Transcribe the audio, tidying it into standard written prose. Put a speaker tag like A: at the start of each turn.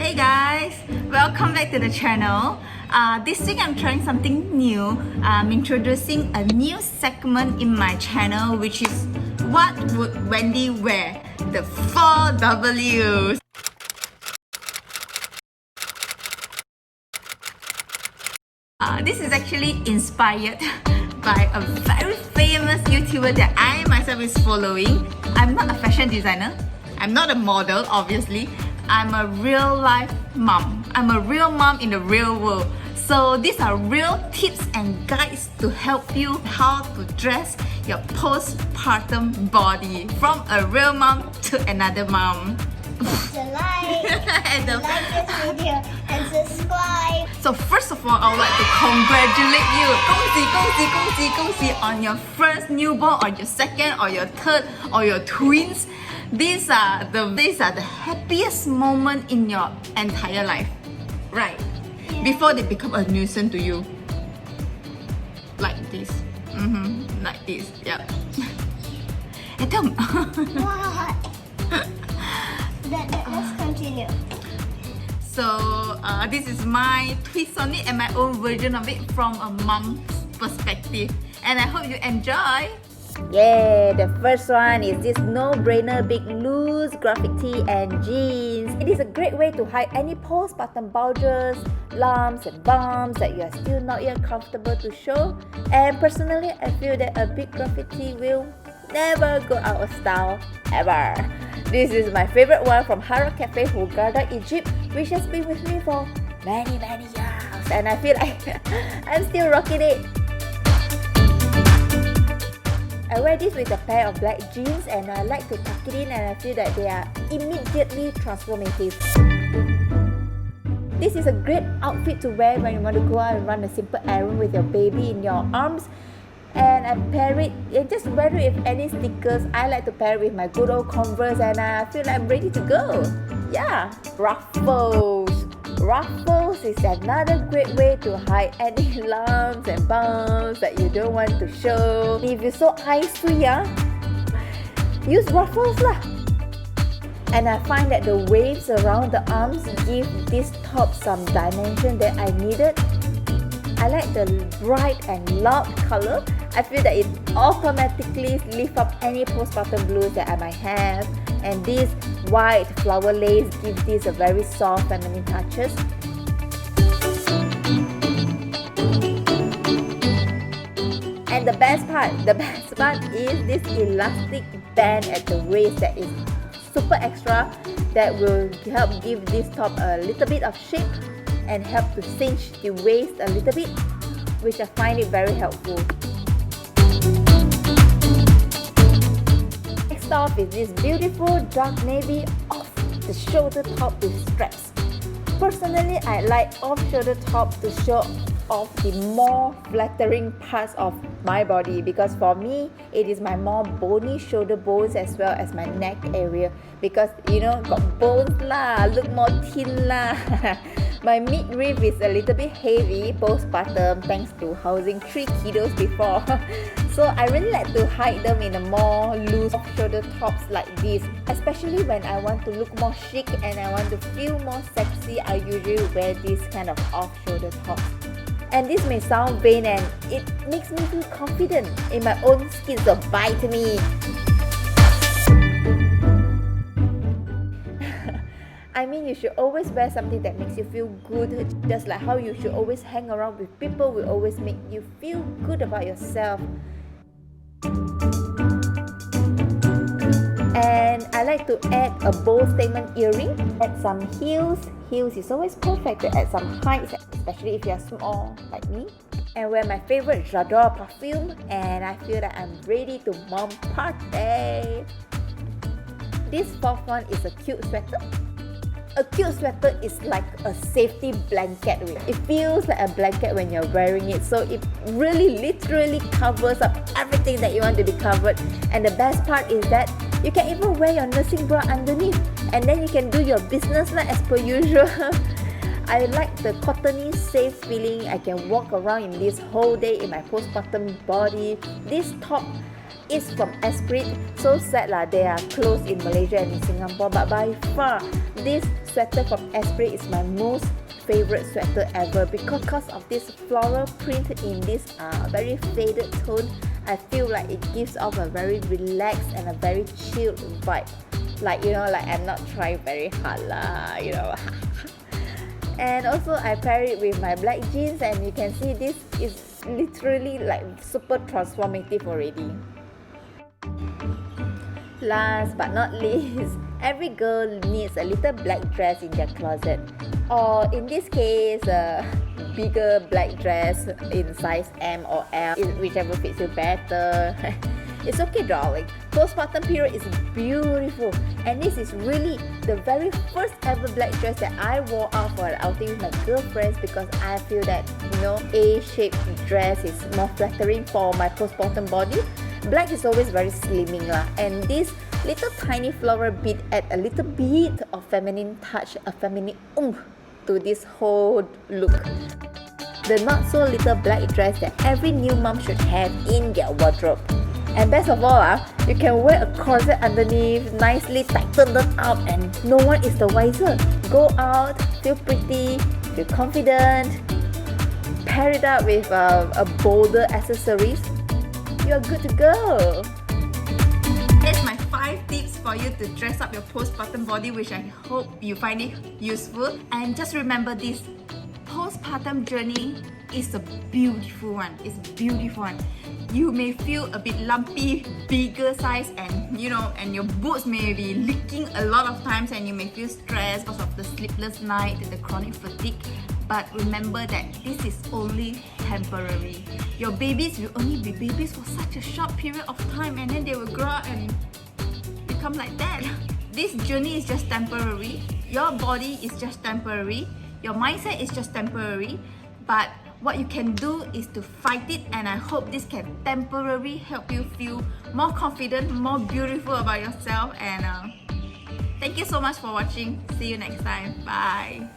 A: Hey guys, welcome back to the channel. This week I'm trying something new. I'm introducing a new segment in my channel, which is What Would Wendy Wear? The 4 W's. This is actually inspired by a very famous YouTuber that I myself is following. I'm not a fashion designer. I'm not a model, obviously. I'm a real life mom. I'm a real mom in the real world. So these are real tips and guides to help you how to dress your postpartum body from a real mom to another mom.
B: Like this video and subscribe.
A: So first of all, I would like to congratulate you. 恭喜on your first newborn, or your second, or your third, or your twins. These are the happiest moment in your entire life, right? Before they become a nuisance to you, like this, like this, yeah. Adam.
B: What? Let's continue.
A: So this is my twist on it and my own version of it from a mom's perspective, and I hope you enjoy.
C: Yeah, the first one is this no-brainer big loose graphic tee and jeans. It is a great way to hide any postpartum bulges, lumps and bumps that you are still not yet comfortable to show. And personally, I feel that a big graphic tee will never go out of style ever. This is my favorite one from Hara Cafe Hurghada, Egypt, which has been with me for many years, and I feel like I'm still rocking it. I wear this with a pair of black jeans and I like to tuck it in, and I feel that they are immediately transformative. This is a great outfit to wear when you want to go out and run a simple errand with your baby in your arms. And I pair it, and just wear it with any sneakers. I like to pair it with my good old Converse, and I feel like I'm ready to go. Yeah, ruffles. Ruffles is another great way to hide any lumps and bumps that you don't want to show. If you're so icy, use ruffles lah. And I find that the waves around the arms give this top some dimension that I needed. I like the bright and loud color. I feel that it automatically lifts up any postpartum blues that I might have. And this white flower lace gives this a very soft feminine touches. And the best part is this elastic band at the waist that is super extra, that will help give this top a little bit of shape and help to cinch the waist a little bit, which I find it very helpful. Next off is this beautiful dark navy off the shoulder top with straps. Personally, I like off shoulder top to show off the more flattering parts of my body, because for me it is my more bony shoulder bones as well as my neck area, because got bones lah, look more thin lah. My midriff is a little bit heavy postpartum thanks to housing 3 kiddos before. So I really like to hide them in a more loose off-shoulder tops like this. Especially when I want to look more chic and I want to feel more sexy, I usually wear this kind of off-shoulder tops. And this may sound vain, and it makes me feel confident in my own skin, so bite me. I mean, you should always wear something that makes you feel good, just like how you should always hang around with people will always make you feel good about yourself. And I like to add a bold statement earring, add some heels. Heels is always perfect to add some height, especially if you're small like me. And wear my favorite J'adore perfume, and I feel that I'm ready to mom party. This fourth one is a cute sweater. A cute sweater is like a safety blanket. It feels like a blanket when you're wearing it, so it really literally covers up everything that you want to be covered. And the best part is that you can even wear your nursing bra underneath, and then you can do your business as per usual. I like the cottony, safe feeling. I can walk around in this whole day in my postpartum body. This top is from Esprit. So sad lah, they are closed in Malaysia and in Singapore, but by far this sweater from Esprit is my most favorite sweater ever because of this floral print in this very faded tone. I feel like it gives off a very relaxed and a very chilled vibe. Like, you know, like I'm not trying very hard lah, you know. And also I pair it with my black jeans, and you can see this is literally like super transformative already. Last but not least, every girl needs a little black dress in their closet, or in this case a bigger black dress in size M or L, whichever fits you better. It's okay, darling. Postpartum period is beautiful, and this is really the very first ever black dress that I wore out for an outing with my girlfriends, because I feel that, you know, A-shaped dress is more flattering for my postpartum body. Black is always very slimming lah, and this little tiny floral bead add a little bit of feminine touch, a feminine oomph to this whole look. The not so little black dress that every new mom should have in their wardrobe. And best of all, you can wear a corset underneath, nicely tighten it up, and no one is the wiser. Go out, feel pretty, feel confident, pair it up with a bolder accessories. You're good to go.
A: Here's my 5 tips for you to dress up your postpartum body, which I hope you find it useful. And just remember this, postpartum journey is a beautiful one. It's a beautiful one. You may feel a bit lumpy, bigger size, and you know, and your boots may be leaking a lot of times, and you may feel stressed because of the sleepless night and the chronic fatigue. But remember that this is only temporary. Your babies will only be babies for such a short period of time, and then they will grow up and become like that. This journey is just temporary. Your body is just temporary. Your mindset is just temporary. But what you can do is to fight it, and I hope this can temporarily help you feel more confident, more beautiful about yourself. And thank you so much for watching. See you next time. Bye.